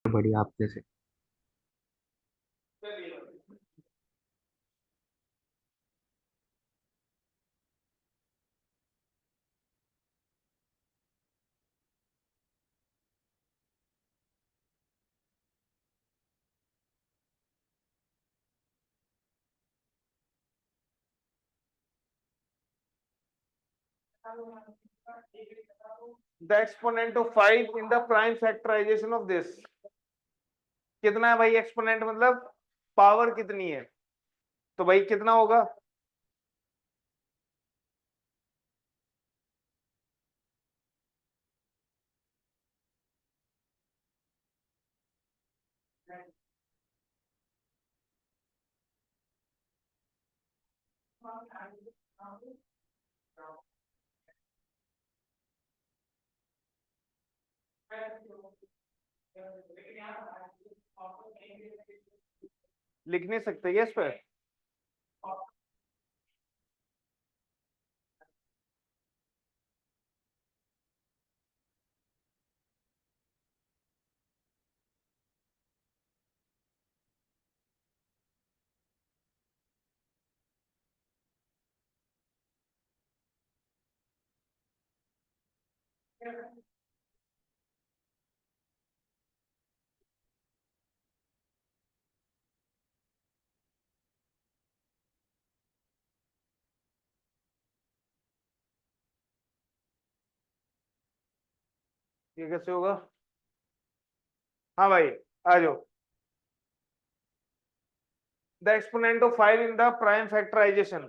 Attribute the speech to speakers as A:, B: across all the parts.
A: बढ़िया आपने से।
B: The exponent of 5 in the prime factorization of this. कितना है भाई एक्सपोनेंट, मतलब पावर कितनी है, तो भाई कितना होगा? लिख नहीं सकते क्या इस पर? ये कैसे होगा? हाँ भाई, आ जाओ। The exponent of 5 in the prime factorization.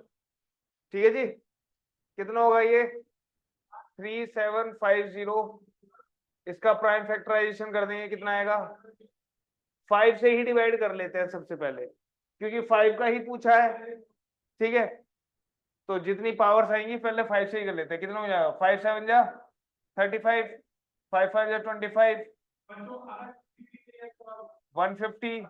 B: ठीक है जी, कितना होगा ये? 3750। इसका प्राइम फैक्टराइजेशन कर देंगे, कितना आएगा? 5 से ही डिवाइड कर लेते हैं सबसे पहले, क्योंकि 5 का ही पूछा है। ठीक है, तो जितनी पावर्स आएंगी पहले 5 से ही कर लेते हैं। कितना हो जाएगा? 5 7 जा 35, 5 5 जा 25, 150।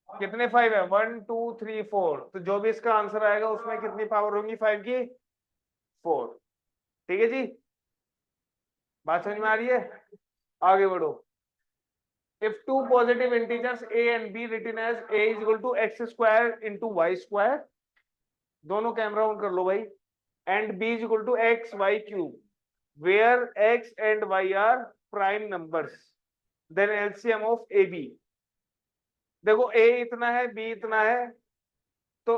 B: कितने 5 है? 1 2 3 4। तो जो भी इसका आंसर आएगा उसमें कितनी पावर होंगी 5 की? 4। ठीक है जी, बात समझ में आ रही है? आगे बढ़ो। If two positive integers a and b written as a is equal to x square into y square, दोनों कैमरा ऑन कर लो भाई, and b is equal to x y cube, where x and y are prime numbers, then LCM of AB। देखो a इतना है, b इतना है, तो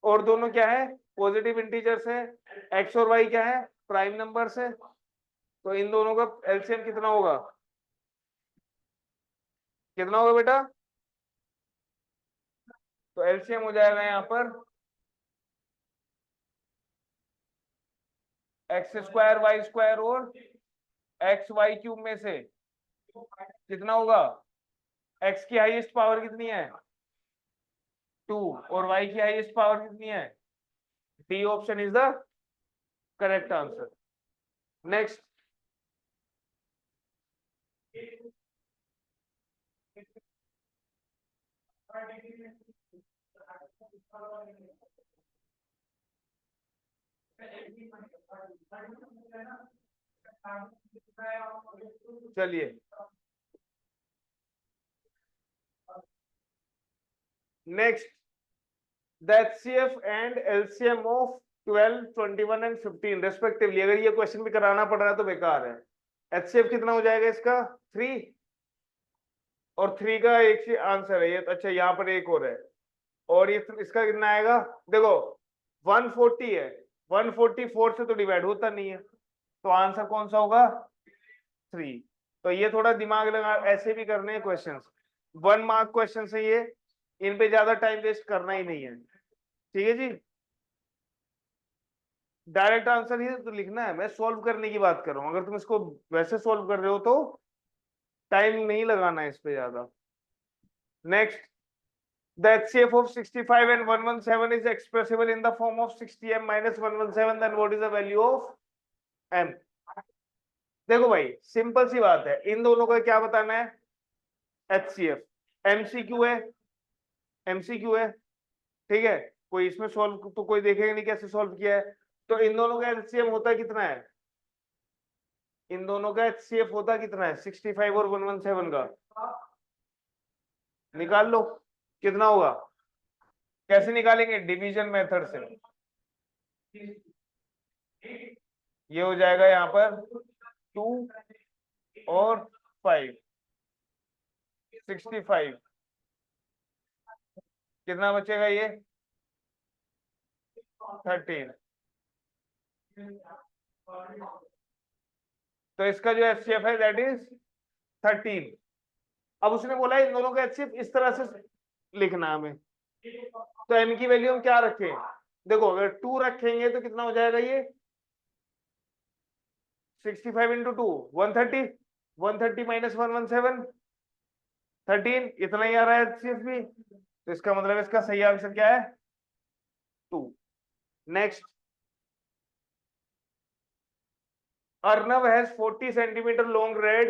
B: और दोनों क्या है? पॉजिटिव इंटीजर्स है। x और y क्या है? प्राइम नंबर्स है। तो इन दोनों का एलसीएम कितना होगा? कितना होगा बेटा? तो एलसीएम हो जाएगा यहाँ पर एक्स स्क्वायर वाई स्क्वायर और एक्स वाई क्यूब में से कितना होगा? एक्स की हाईएस्ट पावर कितनी है? 2। और वाई की हाईएस्ट पावर कितनी है? D option is the correct answer. Next. चलिए, next. The HCF and LCM of 12 21 and 15 respectively. अगर ये क्वेश्चन भी कराना पड़ रहा है तो बेकार है। एचसीएफ कितना हो जाएगा इसका? 3। और 3 का एक ही आंसर है ये। अच्छा, यहाँ पर एक और है, और ये इसका कितना आएगा? देखो 140 है, 144 से तो डिवाइड होता नहीं है, तो आंसर कौन सा होगा? 3। तो ये थोड़ा दिमाग लगा, ऐसे भी करने हैं क्वेश्चंस। 1 मार्क क्वेश्चन है ये, इन पे ज्यादा टाइम वेस्ट करना ही नहीं है। ठीक है जी, डायरेक्ट आंसर ही तो लिखना है, मैं सॉल्व करने की बात कर रहा हूँ। अगर तुम इसको वैसे सॉल्व कर रहे हो तो टाइम नहीं लगाना है इस पे ज्यादा। Next. The HCF of 65 and 117 is expressible in the form of 60m minus 117, then what is the value of m? देखो भाई, सिंपल सी बात है, इन दोनों का क्या बताना है? HCF। MCQ है, MCQ है। ठीक है, कोई इसमें सॉल्व तो कोई देखेगा नहीं कैसे सॉल्व किया है। तो इन दोनों का एलसीएम होता कितना है? इन दोनों का एचसीएफ होता कितना है? 65 और 117 का निकाल लो, कितना होगा? कैसे निकालेंगे? डिवीजन मेथड से। ये हो जाएगा यहाँ पर 2 और 5, 65। कितना बचेगा ये? 13। तो इसका जो एचसीएफ है दैट इज 13। अब उसने बोला इन दोनों का एचसीएफ इस तरह से लिखना हमें। तो एम की वैल्यू हम क्या रखें? देखो अगर 2 रखेंगे तो कितना हो जाएगा ये? 65 इंटू 2 130, 130 माइनस 117 13, इतना ही आ रहा है एचसीएफ भी। तो इसका मतलब इसका सही आंसर क्या है? 2। Next, Arnav has 40 centimeter long red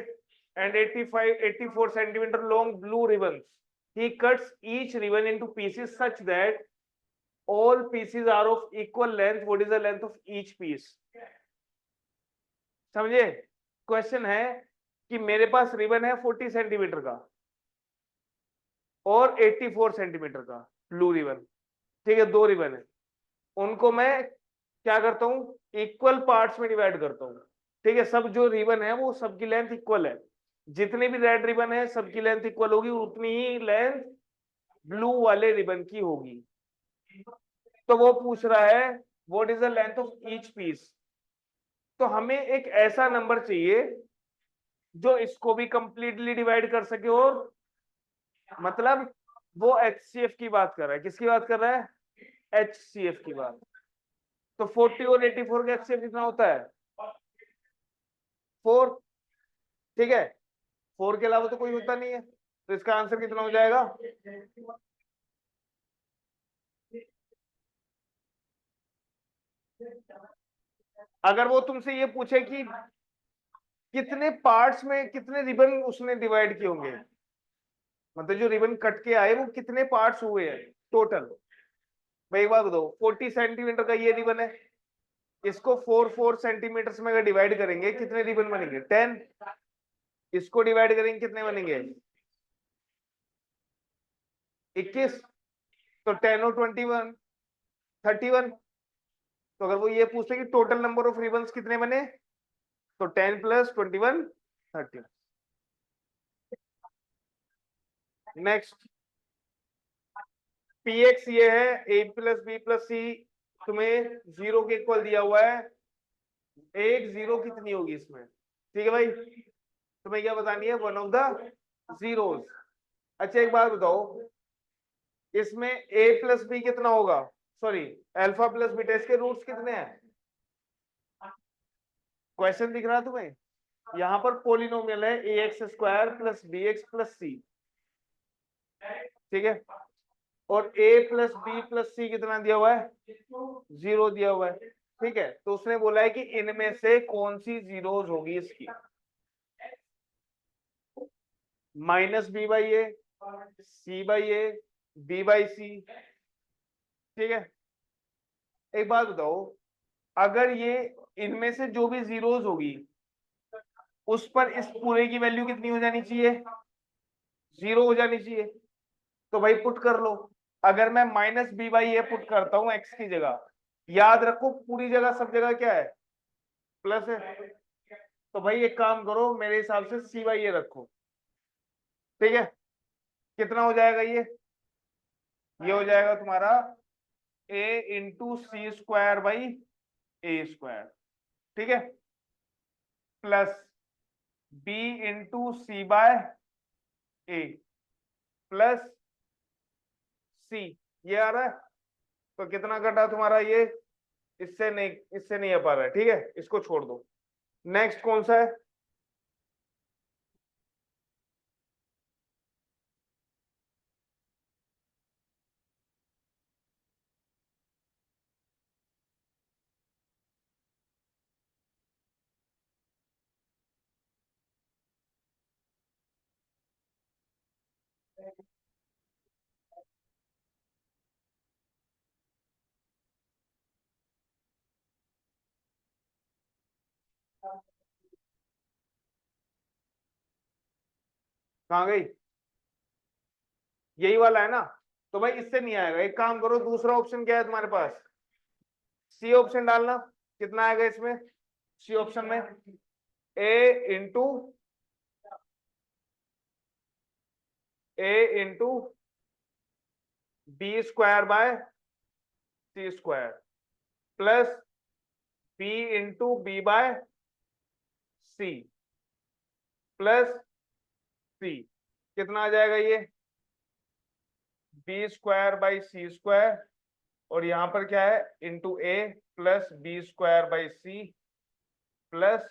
B: and 84 centimeter long blue ribbons. He cuts each ribbon into pieces such that all pieces are of equal length. What is the length of each piece? समझे? Question है कि मेरे पास ribbon है 40 centimetre का और 84 centimetre का blue ribbon. ठीक है, 2 रिबन है, उनको मैं क्या करता हूं? इक्वल पार्ट्स में डिवाइड करता हूं। ठीक है, सब जो रिबन है वो सबकी लेंथ इक्वल है। जितने भी रेड रिबन है सबकी लेंथ इक्वल होगी, उतनी ही लेंथ ब्लू वाले रिबन की होगी। तो वो पूछ रहा है what is the length of each piece. तो हमें एक ऐसा नंबर चाहिए जो इसको भी कंप्लीटली डिवाइड कर सके, और मतलब वो एचसीएफ की बात कर रहा है। किसकी बात कर रहा है? एचसीएफ की बात। तो 40 और 84 का एचसीएफ कितना होता है? 4। ठीक है, 4 के अलावा तो कोई होता नहीं है, तो इसका आंसर कितना हो जाएगा? अगर वो तुमसे ये पूछे कि कितने पार्ट्स में कितने रिबन उसने डिवाइड किए होंगे, मतलब जो रिबन कट के आए वो कितने पार्ट्स हुए हैं टोटल। भाई एक बात बताओ, 40 सेंटीमीटर का ये रिबन है, इसको 4 सेंटीमीटर में अगर डिवाइड करेंगे कितने रिबन बनेंगे? 10। इसको डिवाइड करेंगे कितने बनेंगे? 21। तो 10 और 21 31। तो अगर वो ये पूछते कि टोटल नंबर ऑफ रिबन्स कितने बने, तो 10 प्लस 21 30। नेक्स्ट, पी एक्स ये है, ए प्लस बी प्लस सी तुम्हें 0 के इक्वल दिया हुआ है। एक 0 कितनी होगी इसमें? ठीक है भाई, तुम्हें क्या बतानी है? One of the zeros. अच्छा एक बात बताओ, इसमें ए प्लस बी कितना होगा? सॉरी, अल्फा प्लस बीटा, इसके रूट्स कितने हैं? क्वेश्चन दिख रहा है तुम्हें? यहाँ पर पोलिनोमियल है a x square plus b x plus c. ठीक है, और a plus b plus c कितना दिया हुआ है? 0 दिया हुआ है। ठीक है, तो उसने बोला है कि इनमें से कौन सी जीरोज होगी इसकी? Minus B by a, c by a, b by c. ठीक है, एक बात बताओ, अगर ये इनमें से जो भी जीरोज होगी उस पर इस पूरे की वैल्यू कितनी हो जानी चाहिए? 0 हो जानी चाहिए। तो भाई पुट कर लो। अगर मैं minus B by A put करता हूं एक्स की जगह, याद रखो पूरी जगह सब जगह क्या है? प्लस है। तो भाई एक काम करो, मेरे हिसाब से सी बाई ए रखो। ठीक है, कितना हो जाएगा ये हो जाएगा तुम्हारा a into c square by a square. ठीक है, plus b into c by a plus c. ये आ रहा है, तो कितना कटा तुम्हारा ये? इससे नहीं आ पा रहा है। ठीक है, इसको छोड़ दो। नेक्स्ट कौन सा है? कहाँ गई? यही वाला है ना? तो भाई इससे नहीं आएगा, एक काम करो, दूसरा ऑप्शन क्या है तुम्हारे पास? सी ऑप्शन डालना। कितना आएगा इसमें सी ऑप्शन में? A into b square by c square plus b into b by c plus c. कितना आ जाएगा ये? B square by c square, और यहां पर क्या है? Into a plus b square by c plus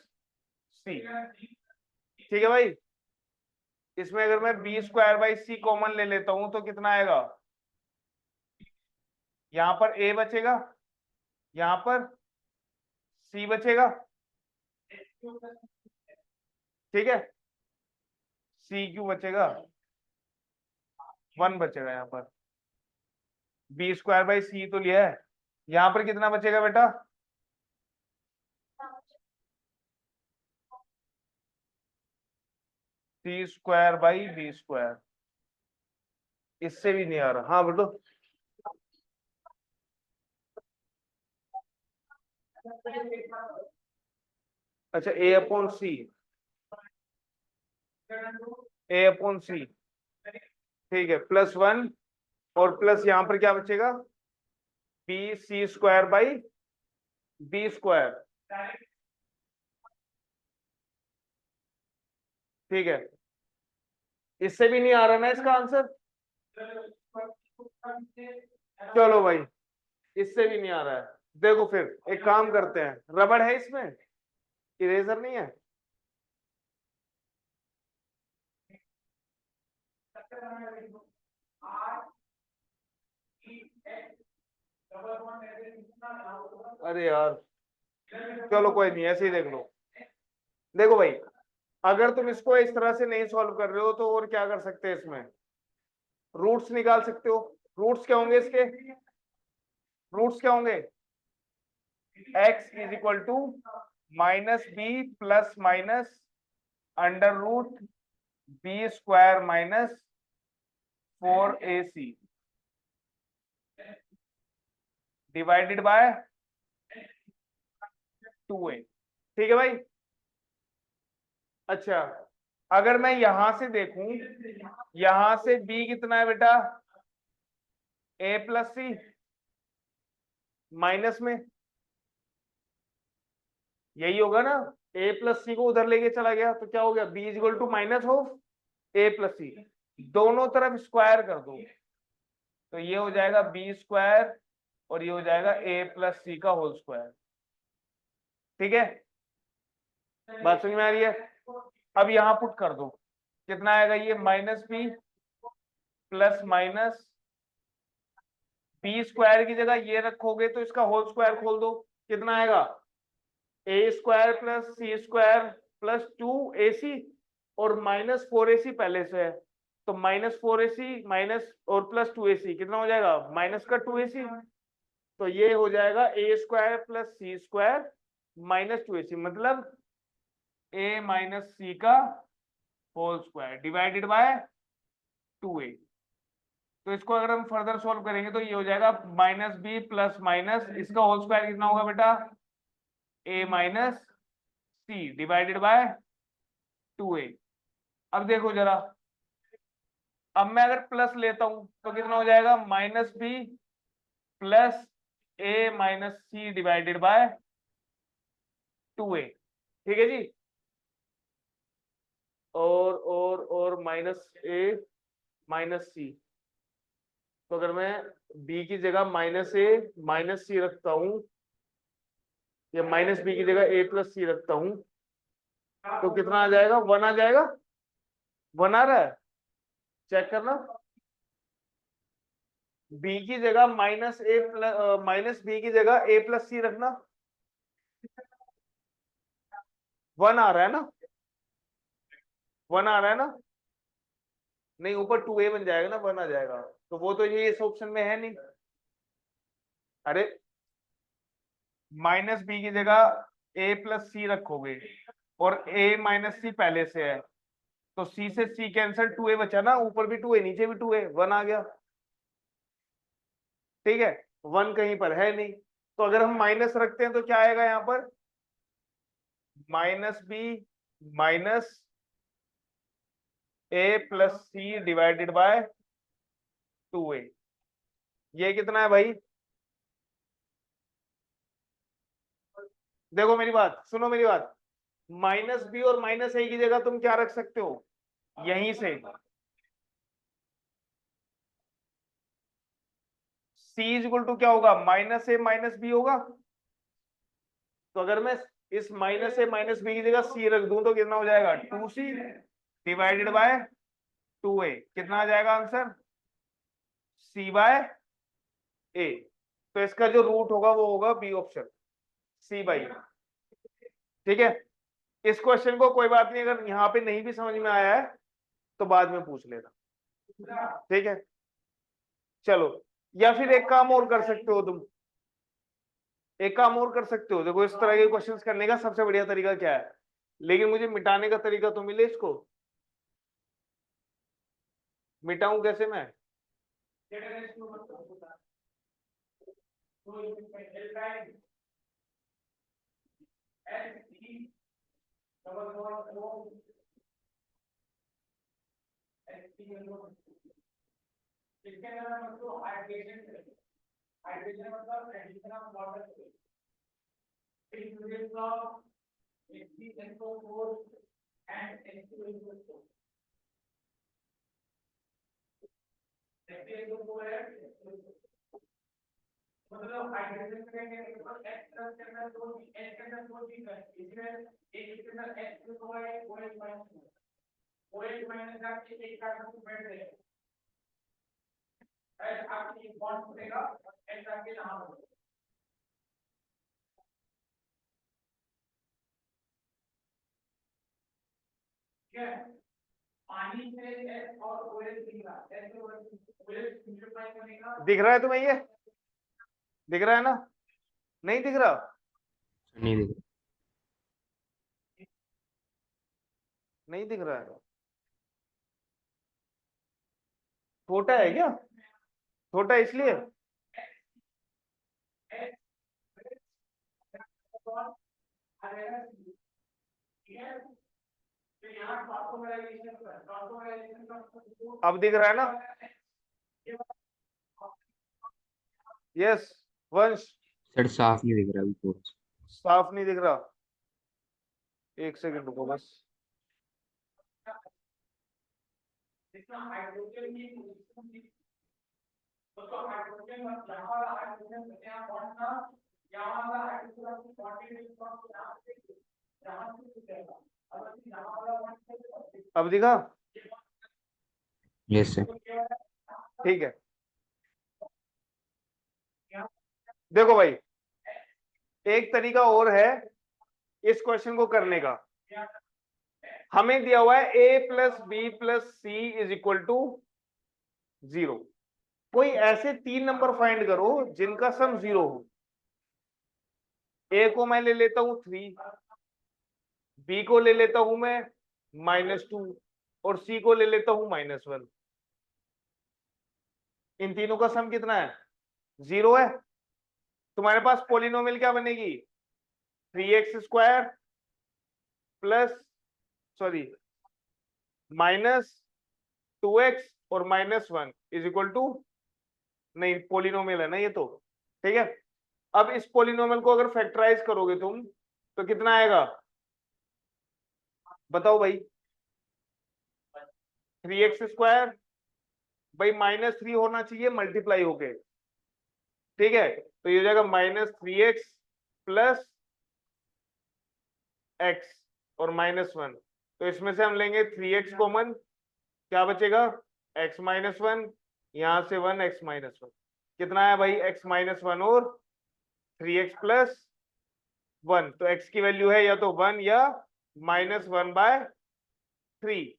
B: c. ठीक है भाई, इसमें अगर मैं b square by c common ले लेता हूं तो कितना आएगा? यहां पर ए बचेगा, यहां पर सी बचेगा, ठीक है? सी क्यों बचेगा? 1 बचेगा यहाँ पर। बी स्क्वायर बाई सी तो लिया है, यहां पर कितना बचेगा बेटा? सी स्क्वायर बाई बी स्क्वायर। इससे भी नहीं आ रहा, हाँ बोलो। अच्छा, ए अपॉन सी, ए अपॉन सी, ठीक है, +1, और प्लस यहां पर क्या बचेगा? B C square by B square, ठीक है। इससे भी नहीं आ रहा ना इसका आंसर? चलो भाई, इससे भी नहीं आ रहा है। देखो फिर एक काम करते हैं, रबड़ है इसमें, इरेजर नहीं है? अरे यार, चलो कोई नहीं, ऐसे ही देख लो। देखो भाई, अगर तुम इसको इस तरह से नहीं सॉल्व कर रहे हो तो और क्या कर सकते हैं इसमें? रूट्स निकाल सकते हो। रूट्स क्या होंगे इसके? रूट्स क्या होंगे? x is equal to -b plus minus under root B square minus 4ac divided by 2a। ठीक है भाई? अच्छा, अगर मैं यहां से देखूं, यहां से b कितना है बेटा? a प्लस सी माइनस में, यही होगा ना? a प्लस सी को उधर लेके चला गया तो क्या हो गया? b is equal to minus of a plus c. दोनों तरफ स्क्वायर कर दो तो ये हो जाएगा बी स्क्वायर, और ये हो जाएगा a प्लस सी का होल स्क्वायर। ठीक है, बात समझ में आ रही है? अब यहां पुट कर दो, कितना आएगा ये? -b plus minus B square की जगह ये रखोगे तो इसका होल स्क्वायर खोल दो, कितना आएगा? a square plus C square plus 2ac, और -4ac पहले से है, तो -4ac माइनस और प्लस 2ac कितना हो जाएगा? माइनस का 2ac। तो ये हो जाएगा a square plus C square minus 2ac, मतलब a माइनस सी का whole square divided by 2a। तो इसको अगर हम फर्दर सॉल्व करेंगे तो ये हो जाएगा -b प्लस माइनस इसका होल स्क्वायर कितना होगा बेटा? a minus c divided by 2a। अब देखो जरा, अब मैं अगर प्लस लेता हूं तो कितना हो जाएगा? -b plus a minus c divided by 2a। ठीक है जी? और -a माइनस सी, तो अगर मैं b की जगह -a माइनस सी रखता हूं, या -b की जगह a प्लस सी रखता हूं, तो कितना आ जाएगा? 1 आ जाएगा। 1 आ रहा है, चेक करना। b की जगह -b की जगह a प्लस सी रखना, 1 आ रहा है ना? 1 आ रहा है ना? नहीं, ऊपर 2a बन जाएगा ना, 1 आ जाएगा। तो वो तो ये इस ऑप्शन में है नहीं। अरे, -b की जगह ए प्लस सी रखोगे और ए माइनस सी पहले से है, तो सी से सी कैंसिल, 2a बचा ना, ऊपर भी 2a नीचे भी 2a, 1 आ गया। ठीक है, 1 कहीं पर है नहीं, तो अगर हम माइनस रखते हैं तो क्या आएगा यहाँ पर, minus b minus a plus c divided by 2a। ये कितना है भाई, देखो मेरी बात सुनो, मेरी बात, माइनस बी और माइनस ए की जगह तुम क्या रख सकते हो, यहीं से c इज इक्वल टू क्या होगा, माइनस ए माइनस बी होगा। तो अगर मैं इस माइनस ए माइनस बी की जगह c रख दूं तो कितना हो जाएगा, 2c डिवाइडेड बाय 2a, कितना आ जाएगा आंसर, c बाय ए। तो इसका जो रूट होगा वो होगा बी ऑप्शन, c बाई। ठीक है, इस क्वेश्चन को कोई बात नहीं, अगर यहाँ पे नहीं भी समझ में आया है तो बाद में पूछ लेना। ठीक है, चलो, या फिर एक काम और कर सकते हो तुम, एक काम और कर सकते हो, देखो इस तरह के क्वेश्चंस करने का सबसे बढ़िया तरीका क्या है, लेकिन मुझे मिटाने का तरीका तो मिले इसको, मिटाऊं कैसे मैं, दिख रहा है तुम्हें, ये दिख रहा है ना, नहीं दिख रहा,
A: नहीं दिख
B: नहीं दिख रहा है, छोटा है क्या, छोटा इसलिए, अब दिख रहा है ना, यस वंश,
A: सर, साफ नहीं दिख रहा अभी थोड़ा सा।
B: साफ नहीं दिख रहा, एक सेकंड रुको बस, अब दिखा,
A: यस सर।
B: ठीक है, देखो भाई एक तरीका और है इस क्वेश्चन को करने का, हमें दिया हुआ है a plus b plus c is equal to 0, कोई ऐसे 3 नंबर फाइंड करो जिनका सम 0 हो, a को मैं ले लेता हूं 3, b को ले लेता हूं मैं -2 और c को ले लेता हूं -1, इन तीनों का सम कितना है, 0 है। तुम्हारे पास पॉलिनोमियल क्या बनेगी, 3x square plus sorry -2x और -1 इज इक्वल टू, नहीं पॉलिनोमियल है ना ये तो, ठीक है। अब इस पॉलिनोमियल को अगर फैक्टराइज करोगे तुम तो कितना आएगा, बताओ भाई, 3x स्क्वायर भाई -3 होना चाहिए मल्टीप्लाई होके, ठीक है, तो ये हो जाएगा -3x प्लस x और -1, तो इसमें से हम लेंगे 3x कॉमन, क्या बचेगा x-1, यहां से 1 x-1, कितना है भाई x-1 और 3x प्लस 1, तो x की वैल्यू है या तो 1 या -1/3,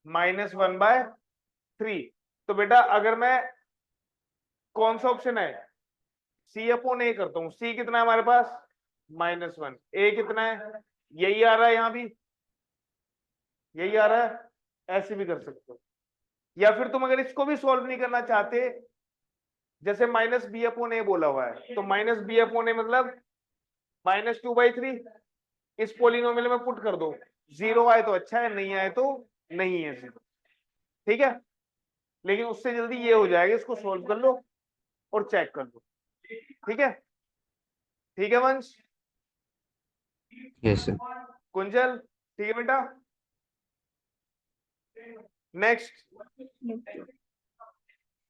B: -1/3। तो बेटा अगर मैं, कौन सा ऑप्शन है, c/a करता हूँ, c कितना है हमारे पास -1। ए कितना है, यही आ रहा है, यहाँ भी यही आ रहा है, ऐसे भी कर सकते हो। या फिर तुम अगर इसको भी सॉल्व नहीं करना चाहते, जैसे -b/a बोला हुआ है, तो -b/a मतलब -2/3 इस पोलिनोमियल में पुट कर दो, 0 आए तो अच्छा है, नहीं आए तो नहीं है 0। ठीक है, लेकिन उससे जल्दी ये हो जाएगा, इसको सोल्व कर लो और चेक कर लो। ठीक है, ठीक है वंश,
A: यस सर।
B: कुंजल, ठीक है बेटा। नेक्स्ट,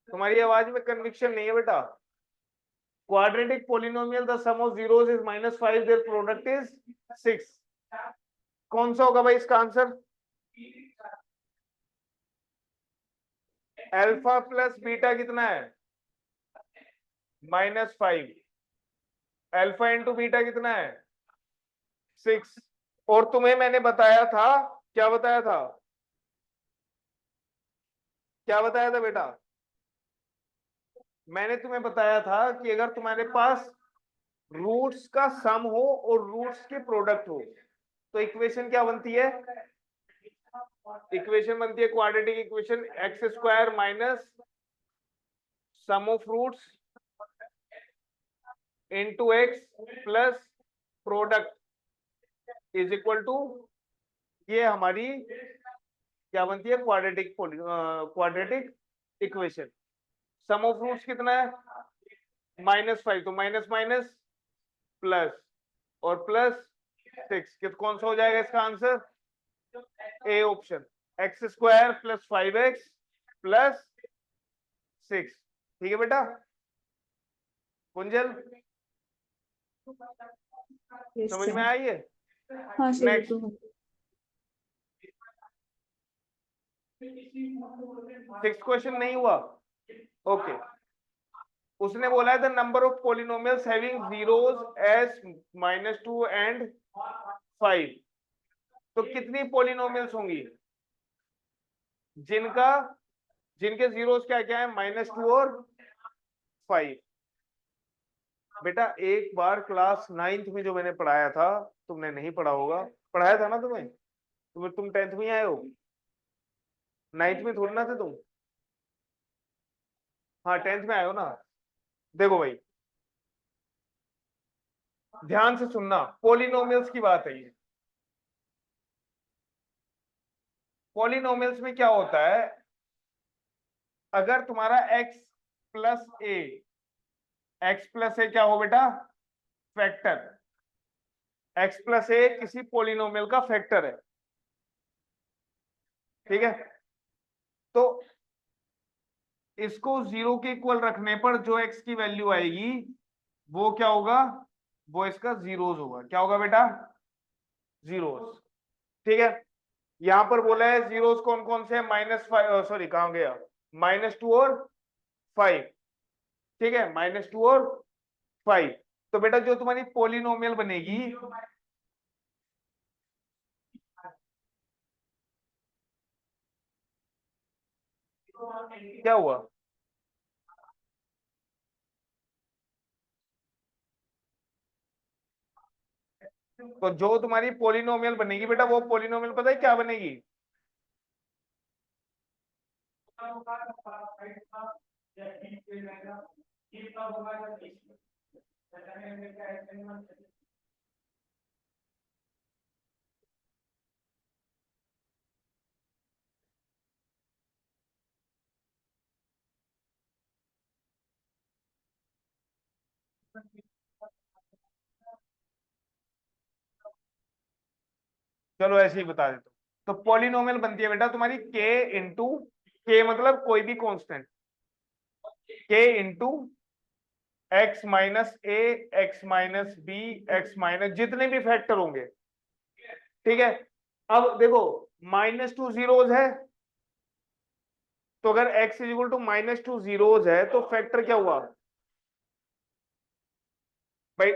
B: तुम्हारी आवाज में कन्विक्शन नहीं है बेटा। Quadratic polynomial the sum of zeros is -5, their product is 6। कौन सा होगा भाई इसका आंसर? अल्फा प्लस बीटा कितना है? -5। अल्फा इंटू बीटा कितना है? 6। और तुम्हें मैंने बताया था, क्या बताया था, क्या बताया था बेटा? मैंने तुम्हें बताया था कि अगर तुम्हारे पास रूट्स का सम हो और रूट्स के प्रोडक्ट हो तो इक्वेशन क्या बनती है? इक्वेशन बनती है quadratic equation, x² minus sum of roots into x plus product is equal to, ये हमारी क्या बनती है? Quadratic equation. Sum of roots कितना है? -5, तो माइनस माइनस प्लस और प्लस 6, कौन सा हो जाएगा इसका answer? A option, x² plus 5x plus 6। ठीक है बेटा। कुंजल,
C: यस
B: समझ
C: सर।
B: में आई है?
C: हाँ सर, ये
B: नेक्स्ट,
C: तो है।
B: 6 क्वेश्चन नहीं हुआ? ओके। उसने बोला है the number of polynomials having zeros S -2 and 5। तो कितनी पॉलिनोमियल्स होंगी जिनके जीरोस क्या क्या है? -2 और 5। बेटा एक बार क्लास 9th में जो मैंने पढ़ाया था, तुमने नहीं पढ़ा होगा, पढ़ाया था ना तुम्हें? तुम 10th में ही आए हो, 9th में थोड़ी ना थे तुम? हाँ 10th में आए हो ना। देखो भाई, ध्यान से सुनना, पॉलिनोमियल्स की बात है ये। पॉलिनोमियल्स में क्या होता है, अगर तुम्हारा x प्लस ए क्या हो बेटा? फैक्टर। x प्लस ए किसी पॉलिनोमियल का फैक्टर है। ठीक है, तो इसको 0 के इक्वल रखने पर जो x की वैल्यू आएगी वो क्या होगा? वो इसका जीरोस होगा। क्या होगा बेटा? जीरोस। ठीक है, यहां पर बोला है जीरोस कौन कौन से? -5, सॉरी कहां गया, -2 और 5। ठीक है, -2 और 5। तो बेटा जो तुम्हारी पॉलिनोमियल बनेगी, क्या हुआ? तो जो तुम्हारी पॉलिनोमियल बनेगी बेटा, वो पॉलिनोमियल पता है क्या बनेगी? चलो ऐसे ही बता देता हूं। तो पॉलिनोमियल बनती है बेटा तुम्हारी k इंटू, के मतलब कोई भी constant, k into x minus a, x minus b, x minus जितने भी फैक्टर होंगे। ठीक है, अब देखो -2 जीरोज है, तो अगर x is equal to -2 zeros है तो फैक्टर क्या हुआ भाई?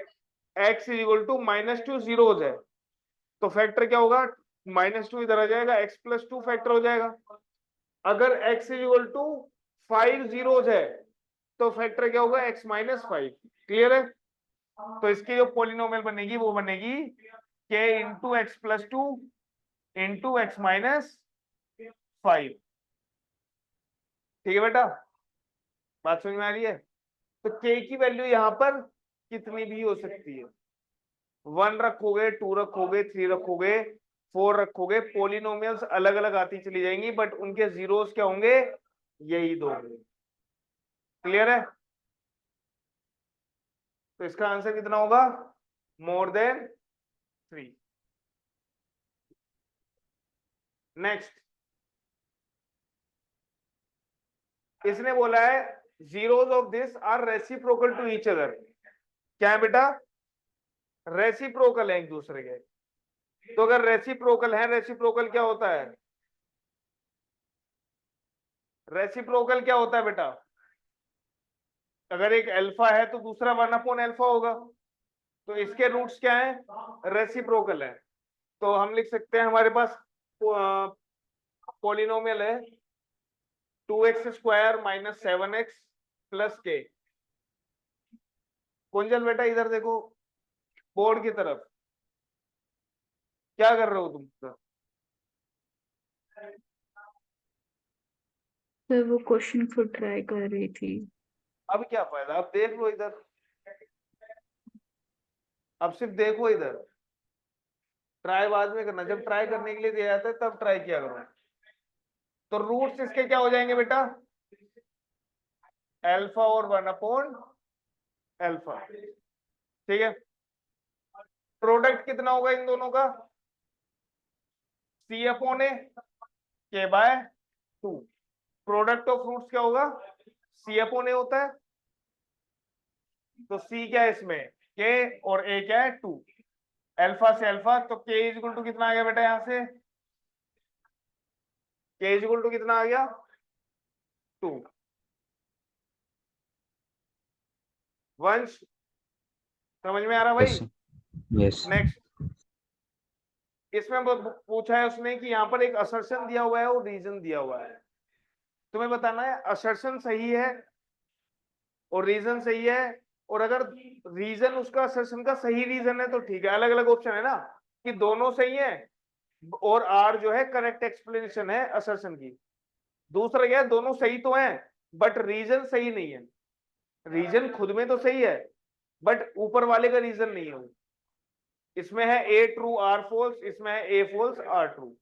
B: x is equal to -2 zeros है तो फैक्टर क्या होगा? -2 इधर आ जाएगा, x प्लस 2 फैक्टर हो जाएगा। अगर x is equal to 5 zeros है तो फैक्टर क्या होगा? x -5। क्लियर है? तो इसकी जो पोलिनोमियल बनेगी वो बनेगी k into x plus two into x minus 5। ठीक है बेटा, बात समझ में आ रही है? तो k की वैल्यू यहाँ पर कितनी भी हो सकती है, 1 रखोगे, 2 रखोगे, 3 रखोगे, 4 रखोगे, पोलिनोमियल्स अलग अलग आती चली जाएंगी, बट उनके जीरोस क्या होंगे, यही दो होंगे। क्लियर है? तो इसका आंसर कितना होगा, मोर देन 3। नेक्स्ट, इसने बोला है zeros of this are reciprocal to each other. क्या है बेटा, रेसिप्रोकल है एक दूसरे के। तो अगर रेसिप्रोकल है, रेसिप्रोकल क्या होता है, रेसिप्रोकल क्या होता है बेटा, अगर एक अल्फा है तो दूसरा 1/अल्फा होगा। तो इसके रूट्स क्या है, रेसिप्रोकल है। तो हम लिख सकते हैं हमारे पास पॉलिनोमियल है 2x² minus 7x plus k। Kunjal बेटा इधर देखो, बोर्ड की तरफ, क्या कर रहे हो तुम?
C: सर वो क्वेश्चन को ट्राई कर रही थी।
B: अब क्या फायदा, अब देख लो इधर, अब सिर्फ देखो इधर, ट्राई बाद में करना, जब ट्राई करने के लिए दिया जाता है तब ट्राई किया करो। तो रूट्स इसके क्या हो जाएंगे बेटा, अल्फा और 1/अल्फा। ठीक है, प्रोडक्ट कितना होगा इन दोनों का, C/A k/2। Product of roots क्या होगा, C/A होता है, तो C क्या है इसमें, k, और A क्या है 2, अल्फा से अल्फा। तो k इक्वल टू कितना आ गया बेटा, यहां से k इक्वल टू कितना आ गया, 2। वंश समझ में आ रहा भाई?
A: Yes yes.
B: नेक्स्ट, इसमें पूछा है उसने कि यहाँ पर एक असर्शन दिया हुआ है और रीजन दिया हुआ है, तुम्हें बताना है असर्शन सही है और रीजन सही है। और अगर रीजन उसका असर्शन का सही रीजन है तो ठीक है, अलग अलग ऑप्शन है ना कि दोनों सही है और आर जो है करेक्ट एक्सप्लेनेशन है असर्शन की। दूसरा क्या है, दोनों सही तो हैं बट रीजन सही नहीं है। रीजन खुद में तो सही है बट ऊपर वाले का रीजन नहीं है वो। इसमें है ए ट्रू आर फॉल्स, इसमें है ए फॉल्स आर ट्रू।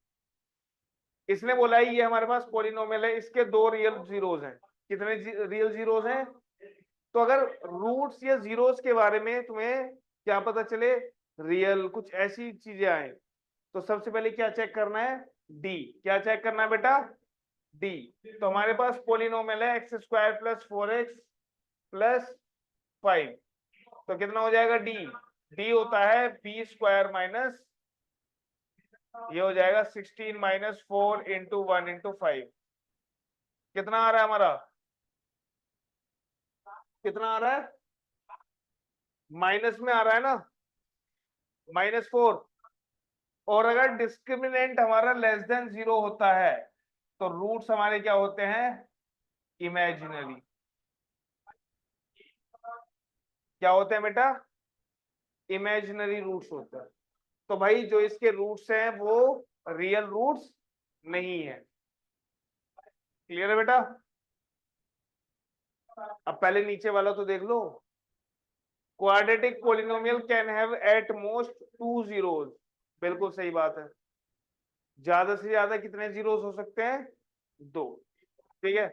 B: इसने बोला है ये हमारे पास पॉलिनोमियल है, इसके दो रियल जीरोस हैं। कितने रियल जीरोस हैं, तो अगर रूट्स या जीरोस के बारे में तुम्हें क्या पता चले, रियल कुछ ऐसी चीजें आए, तो सबसे पहले क्या चेक करना है, डी। क्या चेक करना है बेटा, डी। तो हमारे पास पॉलिनोमियल है x² + 4x + 5। तो कितना हो जाएगा, डी। डी होता है b² माइनस, ये हो जाएगा 16 - 4 × 1 × 5। कितना आ रहा है हमारा, कितना आ रहा है, माइनस में आ रहा है ना, -4। और अगर डिस्क्रिमिनेंट हमारा लेस देन 0 होता है तो रूट्स हमारे क्या होते हैं, इमेजिनरी। क्या होते हैं बेटा, इमेजिनरी रूट्स होते हैं। तो भाई जो इसके रूट्स हैं वो रियल रूट्स नहीं है। क्लियर है बेटा? अब पहले नीचे वाला तो देख लो, quadratic polynomial can have at most 2 zeros. बिल्कुल सही बात है, ज्यादा से ज्यादा कितने जीरोस हो सकते हैं, 2। ठीक है,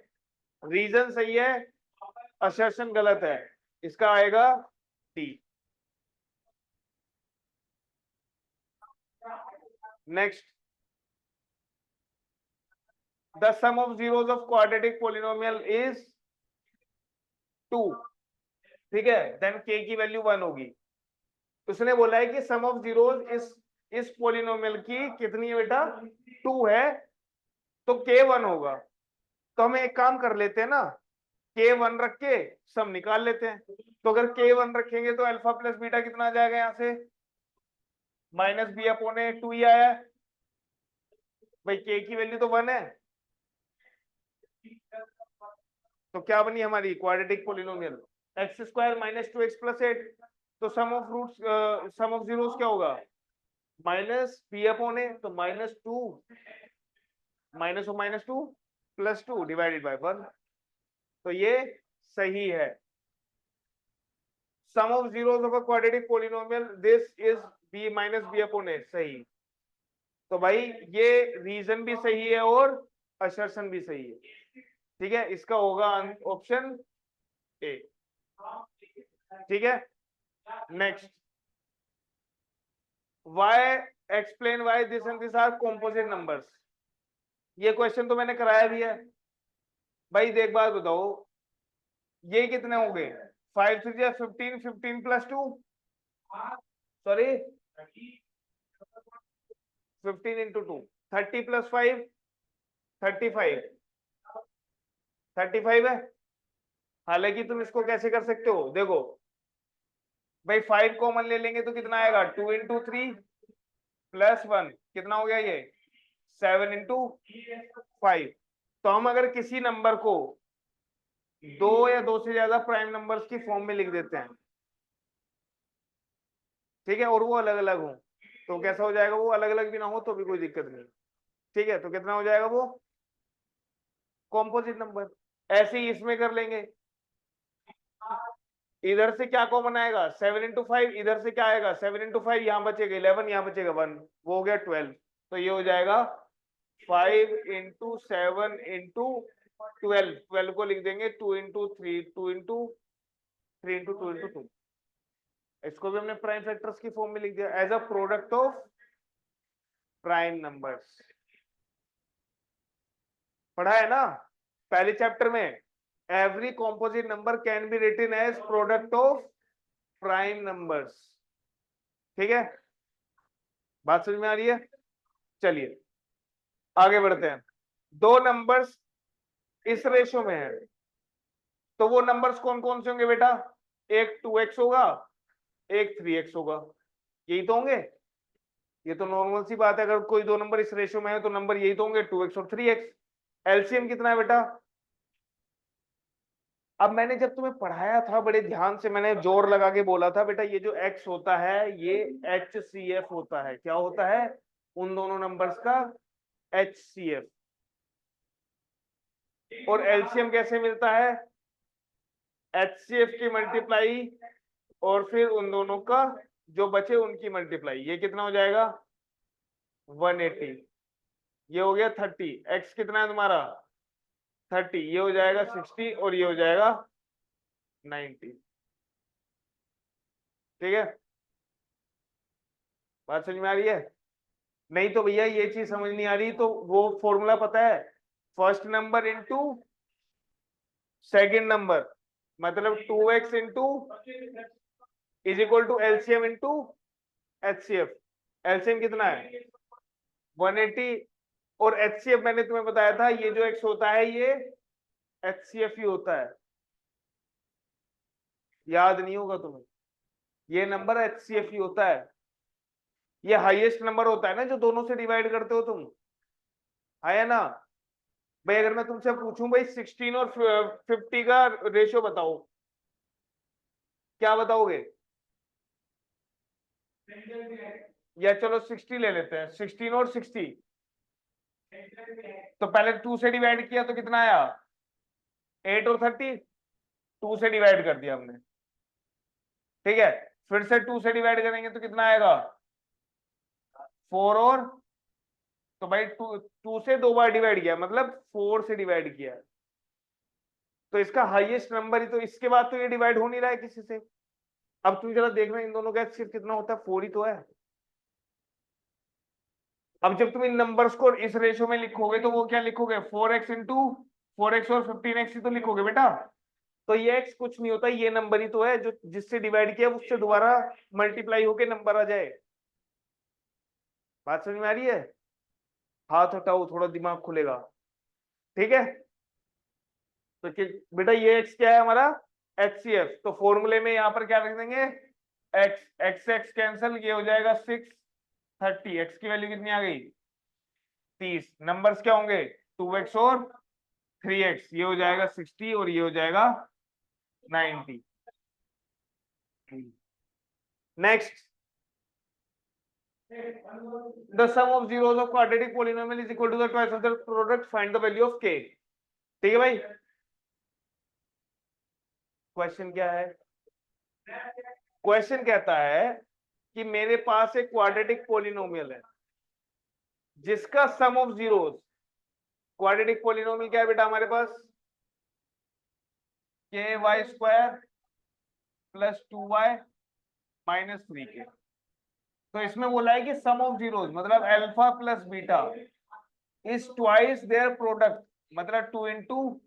B: रीजन सही है, असर्शन गलत है, इसका आएगा D. Next, the sum of zeros of quadratic polynomial is 2। ठीक है, देन k की वैल्यू 1 होगी। उसने बोला है कि सम ऑफ जीरोस इस पॉलिनोमियल की कितनी है बेटा, 2 है, तो k 1 होगा। तो हम एक काम कर लेते हैं ना, k 1 रख के सम निकाल लेते हैं। तो अगर k 1 रखेंगे तो अल्फा प्लस बीटा कितना आ जाएगा, यहाँ से -b/2 ही आया है भाई, k की वैल्यू तो 1 है। तो क्या बनी हमारी क्वाड्रेटिक पॉलिनोमियल, x² - 2x + 8। तो sum of roots sum of zeros क्या होगा, माइनस बी अपॉन ए, तो -2 माइनस ऑफ -2 +2 डिवाइडेड बाय 1। तो ये सही है। Sum of zeros of a quadratic polynomial this is b minus b upon a, सही। तो भाई ये रीजन भी सही है और असर्शन भी सही है। ठीक है, इसका होगा ऑप्शन ए। ठीक है, next, why explain why this and this are composite numbers. ये क्वेश्चन तो मैंने कराया भी है भाई। देख बात बताओ, ये कितने हो गए, 5 3 जा 15, 15 + 2 सॉरी 15 × 2 30 + 5 35 35 है। हालांकि तुम इसको कैसे कर सकते हो, देखो भाई 5 कॉमन ले लेंगे तो कितना आएगा, 2 × 3 + 1 कितना हो गया, ये 7 × 5। तो हम अगर किसी नंबर को दो या दो से ज्यादा प्राइम नंबर्स की फॉर्म में लिख देते हैं, ठीक है, और वो अलग अलग हो, तो कैसा हो जाएगा, वो अलग अलग भी ना हो तो भी कोई दिक्कत नहीं। ठीक है, तो कितना हो जाएगा वो कॉम्पोजिट नंबर। ऐसे ही इसमें कर लेंगे, इधर से क्या कॉमन आएगा, 7 × 5, इधर से क्या आएगा 7 × 5, यहाँ बचेगा 11, यहाँ बचेगा 1, वो हो गया 12। तो ये हो जाएगा 5 × 7 × 12, 12 को लिख देंगे 2 × 3, 2 × 3 × 2 × 2। इसको भी हमने प्राइम फैक्टर्स की फॉर्म में लिख दिया, as a product of prime numbers. पढ़ा है ना पहले चैप्टर में, every composite number can be written as product of prime numbers. ठीक है, बात समझ में आ रही है। चलिए आगे बढ़ते हैं। दो नंबर्स इस रेशो में है, तो वो नंबर्स कौन कौन से होंगे बेटा, एक 2x होगा, एक 3x होगा, यही तो होंगे। ये तो नॉर्मल सी बात है, अगर कोई दो नंबर इस रेशो में है तो नंबर यही तो होंगे, 2x और 3x। एलसीएम कितना है बेटा, अब मैंने जब तुम्हें पढ़ाया था बड़े ध्यान से मैंने जोर लगा के बोला था बेटा, ये जो x होता है ये HCF होता है। क्या होता है, उन दोनों नंबर्स का HCF। और एलसीएम कैसे मिलता है, HCF की मल्टीप्लाई और फिर उन दोनों का जो बचे उनकी मल्टीप्लाई। ये कितना हो जाएगा 180, ये हो गया 30। x कितना है तुम्हारा 30, ये हो जाएगा 60 और ये हो जाएगा 90। ठीक है, बात समझ में आ रही है। नहीं तो भैया ये चीज समझ नहीं आ रही तो वो फॉर्मूला पता है, first number into second number, मतलब 2x into is equal to LCM into HCF. LCM कितना है 180 और एचसीएफ मैंने तुम्हें बताया था ये जो x होता है ये एचसीएफ ही होता है। याद नहीं होगा तुम्हें, ये नंबर एचसीएफ ही होता है। ये हाईएस्ट नंबर होता है ना जो दोनों से डिवाइड करते हो तुम, है ना भाई। अगर मैं तुमसे पूछूं भाई 16 और 50 का रेशियो बताओ, क्या बताओगे, या चलो 60 ले लेते हैं, 16 और 60। तो पहले 2 से डिवाइड किया तो कितना आया 8 और 30, 2 से डिवाइड कर दिया हमने। ठीक है, फिर से 2 से डिवाइड करेंगे तो कितना आएगा 4 और, तो भाई 2 से 2 बार डिवाइड किया मतलब 4 से डिवाइड किया, तो इसका हाईएस्ट नंबर ही तो, इसके बाद तो ये डिवाइड हो नहीं रहा है किसी से। अब तुम जरा देखना इन दोनों का सिर्फ कितना होता है 4 ही तो है। अब जब तुम इन नंबर्स को इस रेशो में लिखोगे तो वो क्या लिखोगे 4x इंटू 4x और 15x ही तो लिखोगे बेटा। तो ये x कुछ नहीं होता, ये नंबर ही तो है जो जिससे डिवाइड किया उससे दोबारा मल्टीप्लाई होके नंबर आ जाए। बात समझ में आ रही है, हाथ हटाओ थोड़ा दिमाग खुलेगा। ठीक है, तो बेटा ये x क्या है हमारा HCF, तो फॉर्मूले में यहाँ पर क्या रख देंगे x कैंसल, ये हो जाएगा 6 30, x की वैल्यू कितनी आ गई 30। नंबर्स क्या होंगे 2x और 3x, ये हो जाएगा 60 और ये हो जाएगा 90। Next, the sum of zeros of quadratic polynomial is equal to the twice of the product, find the value of k। ठीक है भाई, क्वेश्चन क्या है? क्वेश्चन कहता है कि मेरे पास एक क्वाड्रेटिक पॉलिनोमियल है जिसका सम ऑफ जीरोस, क्वाड्रेटिक पॉलिनोमियल क्या है बेटा हमारे पास? के Y square plus 2y minus 3k। तो इसमें बोला है कि सम ऑफ जीरोस मतलब alpha plus beta is twice their product, मतलब 2 into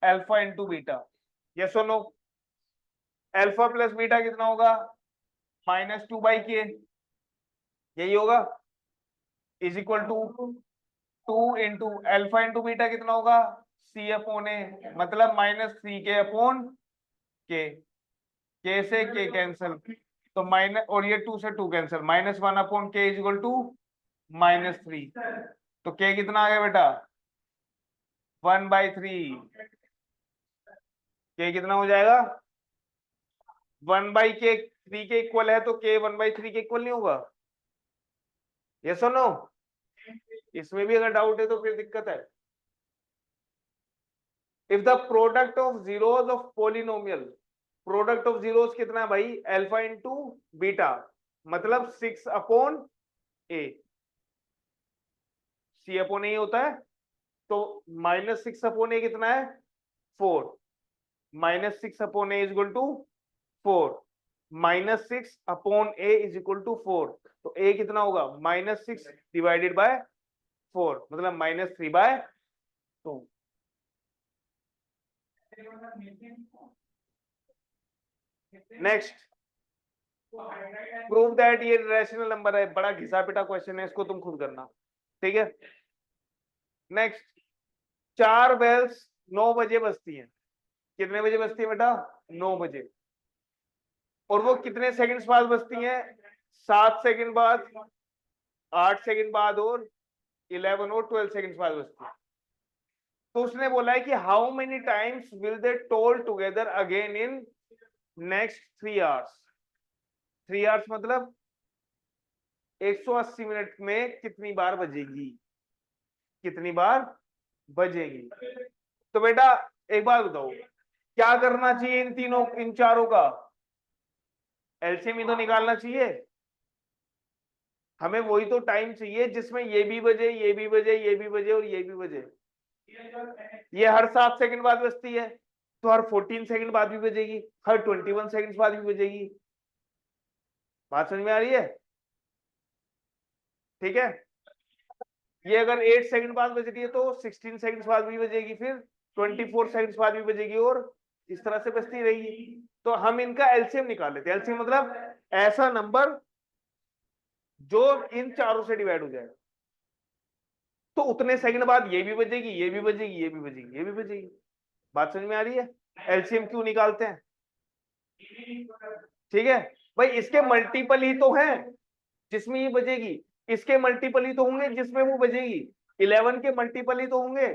B: alpha into beta. Yes और नो? अल्फा प्लस बीटा कितना होगा? -2/k, यही होगा, is equal to 2 into alpha into beta कितना होगा? c अपॉन a, मतलब -3k अपॉन k। k से k कैंसिल, तो माइनस, और ये 2 से 2 cancel, -1 upon k is equal to -3। तो k कितना आ गया बेटा? 1/3। k कितना हो जाएगा? 1/k, 3 के इक्वल है तो k 1/3 के इक्वल नहीं होगा? यस और नो? इसमें भी अगर डाउट है तो फिर दिक्कत है। If the product of zeros of polynomial, product of zeros कितना है भाई? अल्फा इंटू बीटा, मतलब 6 upon a, c upon a होता है, तो -6 अपॉन a कितना है? 4, -6 upon a is equal to 4, -6 upon a is equal to 4, तो a कितना होगा? -6 डिवाइडेड बाय 4, मतलब -3/2। नेक्स्ट, प्रूव दैट ये रैशनल नंबर है। बड़ा घिसा पिटा क्वेश्चन है, इसको तुम खुद करना, ठीक है? नेक्स्ट, 4 बेल्स 9 बजे बजती हैं। कितने बजे बजती है बेटा? 9 बजे। और वो कितने सेकंड्स बाद बजती हैं? 7 सेकंड बाद, 8 सेकंड बाद और 11 और 12 सेकंड्स बाद बजती है। तो उसने बोला है कि how many times will they toll together again in next 3 hours. 3 hours मतलब 180 मिनट में कितनी बार बजेगी? कितनी बार बजेगी? तो बेटा एक बात बताओ, क्या करना चाहिए इन तीनों, इन चारों का? एलसीएम ही तो निकालना चाहिए हमें। वही तो टाइम चाहिए जिसमें ये भी बजे, ये भी बजे, ये भी बजे और ये भी बजे। ये हर 7 सेकंड बाद बजती है, तो हर 14 सेकंड बाद भी बजेगी, हर 21 सेकंड बाद भी बजेगी। बात समझ में आ रही है? ठीक है, ये अगर 8 सेकंड बाद बज रही है तो 16 सेकंड बाद भी बजेगी, फिर 24 सेकंड बाद भी बजेगी, और इस तरह से बजती रहेगी। तो हम इनका एलसीएम निकाल लेते हैं। एलसीएम मतलब ऐसा नंबर जो इन चारों से डिवाइड हो जाए, तो उतने सेकंड बाद ये भी बजेगी, ये भी बजेगी, ये भी बजेगी, ये भी बजेगी। बात समझ में आ रही है? एलसीएम क्यों निकालते हैं? ठीक है भाई, इसके मल्टीपल ही तो हैं जिसमें ये बजेगी, इसके मल्टीपल ही तो होंगे जिसमें वो बजेगी, 11 के मल्टीपल ही तो होंगे।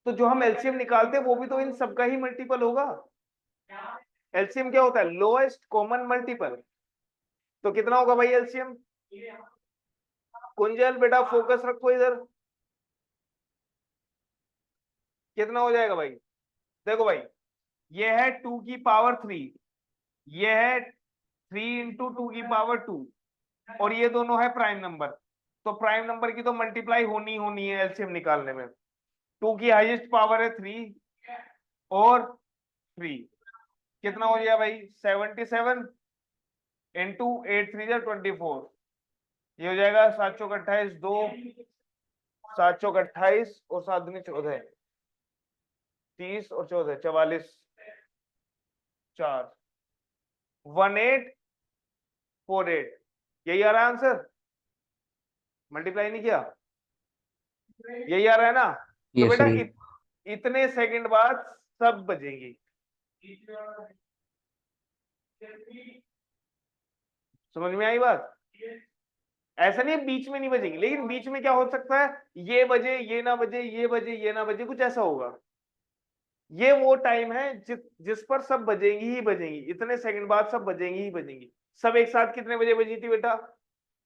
B: तो जो हम एलसीएम निकालते हैं वो भी तो इन सबका ही मल्टीपल होगा। एलसीएम क्या होता है? Lowest common multiple. तो कितना होगा भाई एलसीएम? कुंजल बेटा फोकस रखो इधर, कितना हो जाएगा भाई? देखो भाई, ये है 2 की पावर 3, ये है 3 इंटू 2 की पावर 2, और ये दोनों है प्राइम नंबर। तो प्राइम नंबर की तो मल्टीप्लाई होनी है एलसीएम निकालने में। 2 की हाईएस्ट पावर है 3 और 3, कितना हो गया भाई? 77 इंटू 8 3 24, ये हो जाएगा 7 चौक 28, 2 7 चौक 28 और 7 दूनी 14, 30 और 14 44, 4 1848, यही आ रहा है आंसर। मल्टीप्लाई नहीं किया, यही आ रहा है ना? तो
A: यस
B: बेटा
A: सर।
B: इतने सेकंड बाद सब बजेंगी। समझ में आई बात? ऐसा नहीं है बीच में नहीं बजेगी, लेकिन बीच में क्या हो सकता है? ये बजे, ये ना बजे, ये बजे, ये ना बजे, कुछ ऐसा होगा। ये वो टाइम है जिस पर सब बजेंगी ही बजेंगी, इतने सेकंड बाद सब बजेंगी ही बजेंगी। सब एक साथ कितने बजे बजी थी बेटा?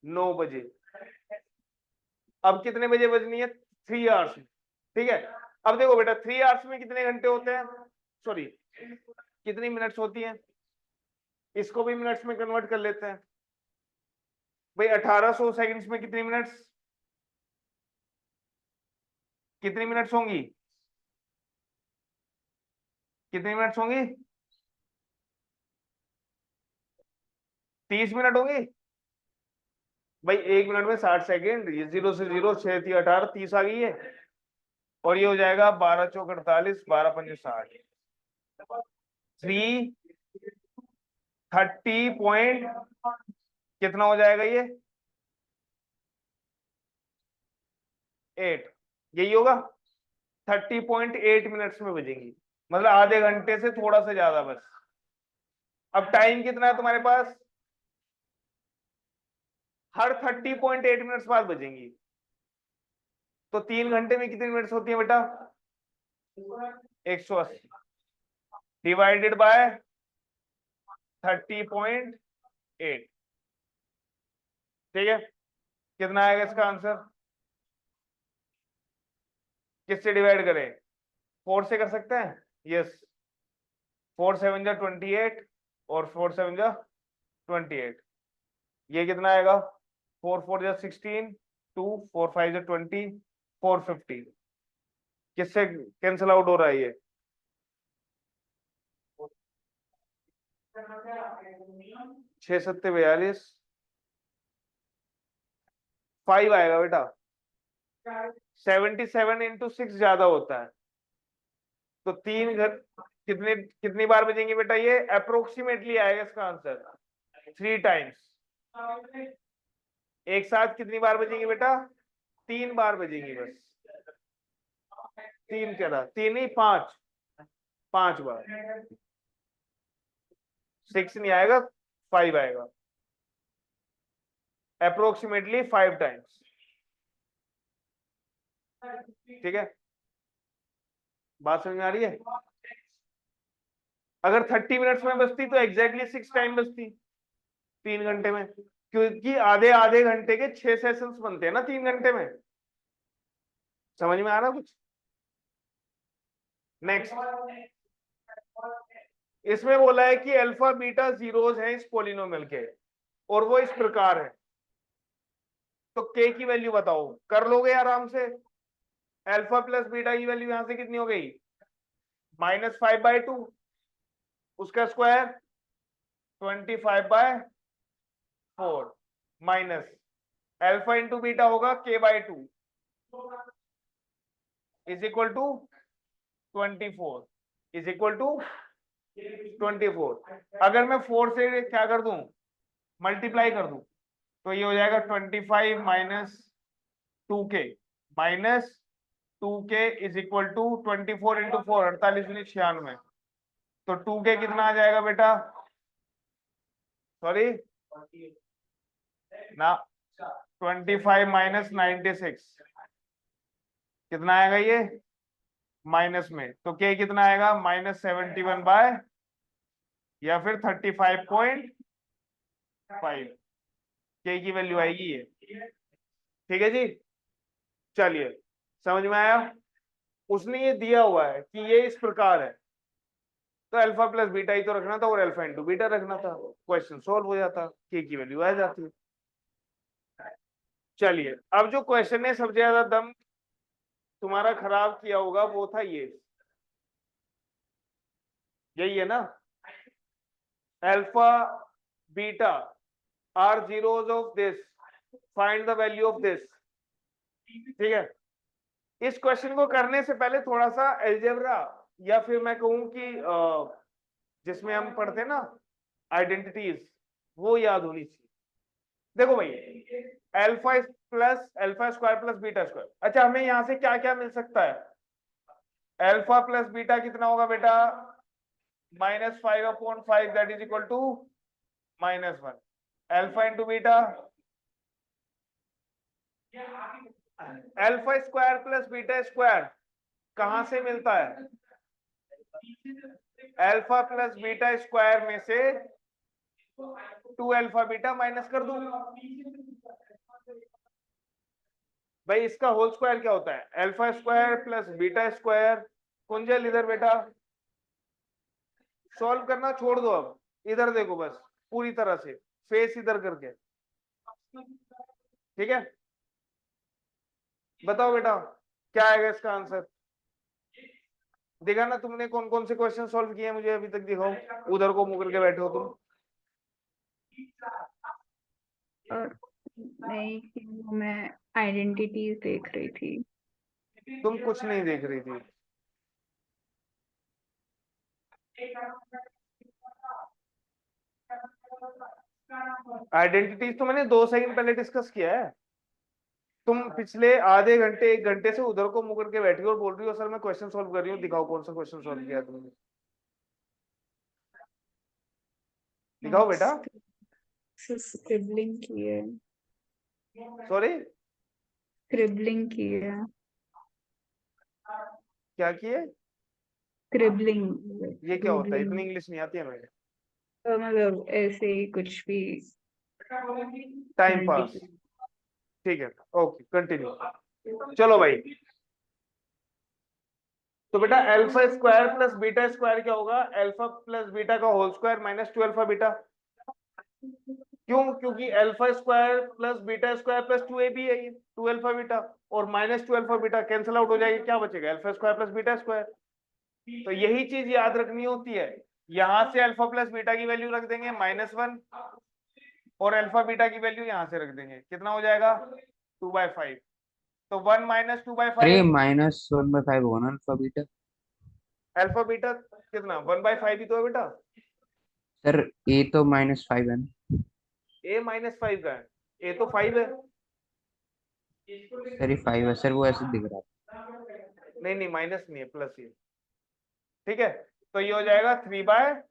B: 9 बजे। अब कितने बजे बजनी है? 3 आवर्स में। ठीक है, अब देखो बेटा 3 आवर्स में कितने घंटे होते हैं, सॉरी कितनी मिनट्स होती हैं, इसको भी मिनट्स में कन्वर्ट कर लेते हैं भाई। 1800 सेकंड्स में कितनी मिनट्स, कितनी मिनट्स होंगी, कितनी मिनट्स होंगी? 30 मिनट होंगी भाई। 1 मिनट में 60 सेकंड, ये 0 से 0, 6 3 18, 30 आ गई है। और ये हो जाएगा 12 चौक 48, 12 पंजे 60, 330 पॉइंट कितना हो जाएगा ये 8, यही होगा। 30.8 मिनट्स में बजेंगी, मतलब आधे घंटे से थोड़ा सा ज्यादा बस। अब टाइम कितना है तुम्हारे पास, हर 30.8 मिनट्स बाद बजेंगी। तो 3 घंटे में कितनी मिनट्स होती है बेटा? 180 डिवाइडेड बाय 30.8। ठीक है, कितना आएगा इसका आंसर? किससे डिवाइड करें? 4 से कर सकते हैं, यस। 4 7 जा 28 और 4 7 जा 28, ये कितना आएगा? 4 4 जा 16, 2 4 5 जा 20, 4 15। किससे कैंसिल आउट हो रहा है ये? 6 7 42, 5 आएगा बेटा। 77 इंटू 6 ज्यादा होता है, तो 3 घर कितनी बार बजेंगे बेटा? ये अप्रोक्सीमेटली आएगा इसका आंसर 3 टाइम्स। एक साथ कितनी बार बजेंगे बेटा? 3 बार बजेंगी बस। 3 क्या था, 3 नहीं 5 बार। 6 नहीं आएगा, 5 आएगा, अप्रोक्सीमेटली 5 टाइम्स। ठीक है, बात समझ में आ रही है? अगर 30 मिनट्स में बजती तो एग्जैक्टली 6 टाइम बजती 3 घंटे में, क्योंकि आधे आधे घंटे के 6 सेशंस बनते हैं ना 3 घंटे में। समझ में आ रहा कुछ? नेक्स्ट, इसमें बोला है कि अल्फा बीटा जीरोस हैं इस पोलिनोमियल के, और वो इस प्रकार है। तो के की वैल्यू बताओ, कर लोगे आराम से। अल्फा प्लस बीटा की वैल्यू यहां से कितनी हो गई? -5/2, उसका square 25/4, minus alpha into beta होगा k/2 is equal to 24, is equal to 24। अगर मैं 4 से क्या कर दूं, मल्टीप्लाई कर दूं, तो ये हो जाएगा 25 minus 2k minus 2k is equal to 24 into 4, 48 दूनी 96। तो 2k कितना आ जाएगा बेटा? सॉरी ना, 25 माइनस 96 कितना आएगा ये माइनस में, तो k कितना आएगा? -71 या फिर 35.5 k की वैल्यू आएगी ये। ठीक है जी, चलिए समझ में आया? उसने ये दिया हुआ है कि ये इस प्रकार है, तो अल्फा प्लस बीटा ही तो रखना था और अल्फा इंटू बीटा रखना था, क्वेश्चन सॉल्व हो जाता, के की वैल्यू आ जाती। चलिए, अब जो क्वेश्चन है सबसे ज्यादा दम तुम्हारा खराब किया होगा वो था ये, यही है ना, alpha beta are zeros of this, find the value of this. ठीक है, इस क्वेश्चन को करने से पहले थोड़ा सा अलजेब्रा, या फिर मैं कहूं कि जिसमें हम पढ़ते हैं ना आइडेंटिटीज, वो याद होनी चाहिए। देखो भाई, alpha plus alpha square plus beta square, अच्छा हमें यहां से क्या क्या मिल सकता है? अल्फा प्लस बीटा कितना होगा बेटा? -5/5 that is equal to -1। Alpha into beta, alpha square plus beta square कहां से मिलता है? अल्फा प्लस बीटा स्क्वायर में से 2 अल्फा बीटा माइनस कर दूं। भाई इसका होल स्क्वायर क्या होता है? Alpha square plus beta square. Kunjal इधर बेटा, सॉल्व करना छोड़ दो, अब इधर देखो बस, पूरी तरह से फेस इधर करके। ठीक है, बताओ बेटा क्या आएगा इसका आंसर? देखा ना तुमने कौन कौन से क्वेश्चन सॉल्व किए हैं, मुझे अभी तक दिखाओ। उधर को मुकर के बैठे हो तुम।
C: और नहीं, वो मैं आइडेंटिटीज देख रही थी।
B: तुम कुछ नहीं देख रही थी। आइडेंटिटीज तो मैंने 2 सेकंड पहले डिस्कस किया है। तुम पिछले आधे घंटे 1 घंटे से उधर को मुकर के बैठी हो और बोल रही हो सर मैं क्वेश्चन सॉल्व कर रही हूँ, दिखाओ कौन सा क्वेश्चन सॉल्व किया तुमने, दिखाओ बेटा।
C: स्क्रिबलिंग की है।
B: सॉरी,
C: स्क्रिबलिंग की है।
B: क्या किए?
C: स्क्रिबलिंग।
B: ये क्या होता है? इतनी इंग्लिश नहीं आती है मुझे।
C: तो मतलब ऐसे ही कुछ भी।
B: Time pass. ठीक है, ओके कंटिन्यू। चलो भाई, तो बेटा alpha square plus beta square क्या होगा? अल्फा प्लस बीटा का whole square minus 2 alpha beta. क्यों? क्योंकि alpha square plus beta square plus 2ab है ये, 2 अल्फा बीटा, और minus 2 alpha beta cancel out हो जाएगी, क्या बचेगा? Alpha square plus beta square. तो यही चीज याद रखनी होती है। यहां से अल्फा प्लस बीटा की वैल्यू रख देंगे -1, और अल्फा बीटा की वैल्यू यहां से रख देंगे, कितना हो जाएगा? 2/5। तो 1 माइनस 2/5।
A: अरे -1/5 होगा ना अल्फा बीटा।
B: अल्फा बीटा कितना? 1/5 ही तो है बेटा।
A: सर ए तो -5 है ना।
B: ए -5 का है, ए तो 5 है।
A: सर ये 5 है सर, वो ऐसे दिख रहा
B: नहीं नहीं, माइनस नहीं है, प्लस ही है। ठीक है, तो ये हो जाएगा 3/5।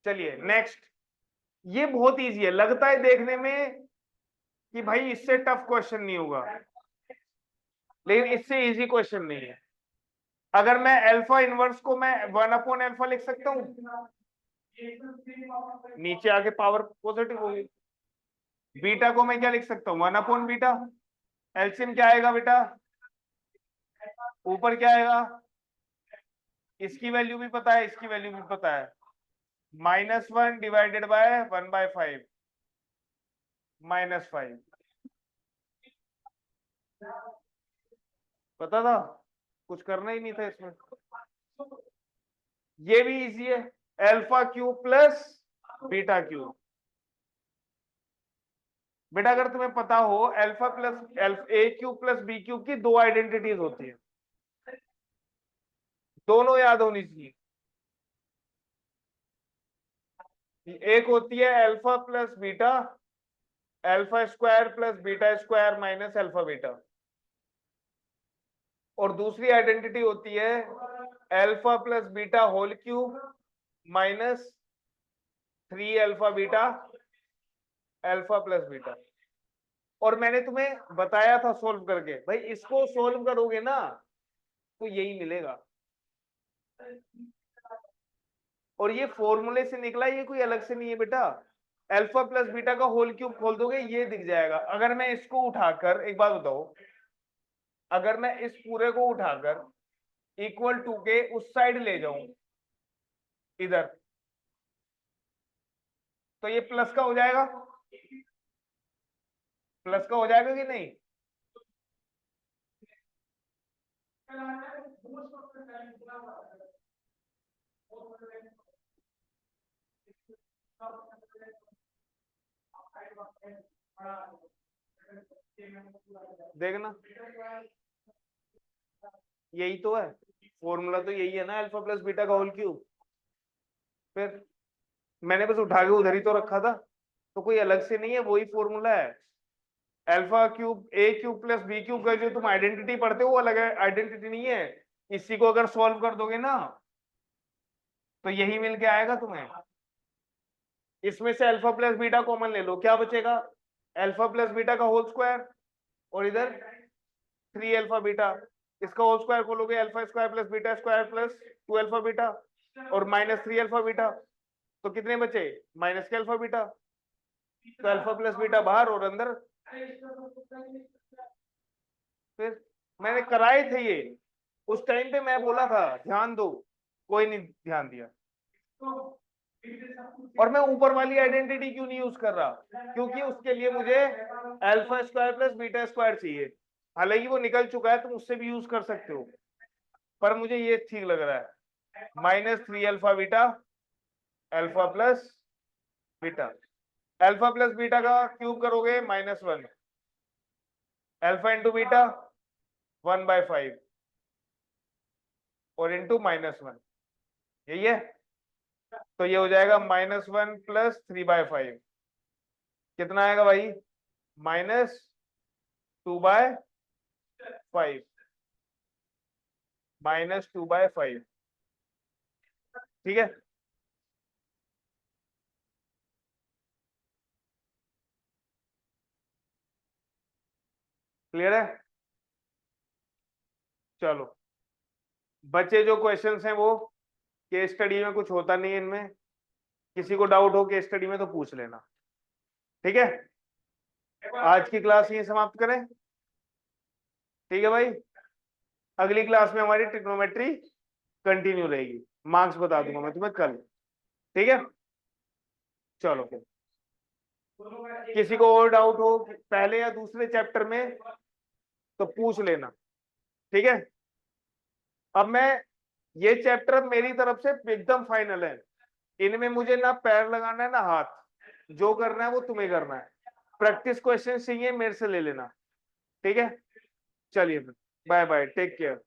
B: चलिए नेक्स्ट। ये बहुत इजी है, लगता है देखने में कि भाई इससे टफ क्वेश्चन नहीं होगा, लेकिन इससे इजी क्वेश्चन नहीं है। अगर मैं अल्फा इनवर्स को मैं 1/अल्फा लिख सकता हूं, नीचे आके पावर पॉजिटिव होगी। बीटा को मैं क्या लिख सकता हूँ? 1/बीटा। एलसीएम क्या आएगा बेटा? ऊपर क्या आएगा? इसकी वैल्यू भी पता है, इसकी वैल्यू भी पता है, -1 डिवाइडेड बाय 1/5 -5। पता था, कुछ करना ही नहीं था इसमें। ये भी इजी है, alpha cube plus beta cube. बेटा अगर तुम्हें पता हो अल्फा प्लस ए क्यूब प्लस बी क्यूब की 2 आइडेंटिटीज होती है, दोनों याद होनी चाहिए। एक होती है alpha plus beta, alpha square plus beta square minus alpha beta, और दूसरी आइडेंटिटी होती है alpha plus beta whole cube minus 3 alpha beta alpha plus beta. और मैंने तुम्हें बताया था सोल्व करके, भाई इसको सोल्व करोगे ना तो यही मिलेगा। और ये फॉर्मूले से निकला, ये कोई अलग से नहीं है बेटा। अल्फा प्लस बीटा का होल क्यूब खोल दोगे ये दिख जाएगा। अगर मैं इसको उठाकर, एक बात बताओ, अगर मैं इस पूरे को उठाकर इक्वल टू के उस साइड ले जाऊं इधर, तो ये प्लस का हो जाएगा, प्लस का हो जाएगा कि नहीं? देखना, यही तो है फॉर्मूला, तो यही है ना अल्फा प्लस बीटा का होल क्यूब। फिर मैंने बस उठा के उधर ही तो रखा था, तो कोई अलग से नहीं है, वही फॉर्मूला है। अल्फा क्यूब ए क्यूब प्लस बी क्यूब का जो तुम आइडेंटिटी पढ़ते हो वो अलग आइडेंटिटी नहीं है। इसी को अगर सॉल्व कर दोगे ना तो यही मिल के आएगा तुम्हें। इसमें से अल्फा प्लस बीटा कॉमन ले लो, क्या बचेगा? अल्फा प्लस बीटा का होल स्क्वायर, और इधर 3 अल्फा बीटा, इसका होल स्क्वायर खोलोगे alpha square plus beta square plus 2 alpha beta और -3 अल्फा बीटा। तो कितने बचे माइनस के अल्फा बीटा, तो अल्फा प्लस बीटा बाहर और अंदर। फिर मैंने कराए थे ये, उस टाइम पे मैं बोला था ध्यान दो, कोई नहीं ध्यान दिया। और मैं ऊपर वाली आइडेंटिटी क्यों नहीं यूज कर रहा, क्योंकि उसके लिए मुझे alpha square plus beta square चाहिए। हालांकि वो निकल चुका है, तुम उससे भी यूज कर सकते हो, पर मुझे ये ठीक लग रहा है -3 alpha beta alpha plus beta. Alpha plus beta का क्यूब करोगे -1, अल्फा इंटू बीटा 1/5 और इंटू -1, यही है। तो ये हो जाएगा -1 प्लस 3/5, कितना आएगा भाई -2/5, -2/5, ठीक है। क्लियर है, चलो बचे जो क्वेश्चंस हैं वो केस स्टडी में कुछ होता नहीं है इनमें, किसी को डाउट हो केस स्टडी में तो पूछ लेना, ठीक है। आज की क्लास ये समाप्त करें, ठीक है भाई। अगली क्लास में हमारी ट्रिग्नोमेट्री कंटिन्यू रहेगी, मार्क्स बता दूंगा मैं तुम्हें कल, ठीक है। चलो फिर किसी को और डाउट हो पहले या दूसरे चैप्टर में तो पूछ लेना, ठीक है। अब मैं ये चैप्टर मेरी तरफ से एकदम फाइनल है, इनमें मुझे ना पैर लगाना है ना हाथ, जो करना है वो तुम्हें करना है। प्रैक्टिस क्वेश्चन चाहिए मेरे से ले लेना, ठीक है। चलिए बाय बाय, टेक केयर।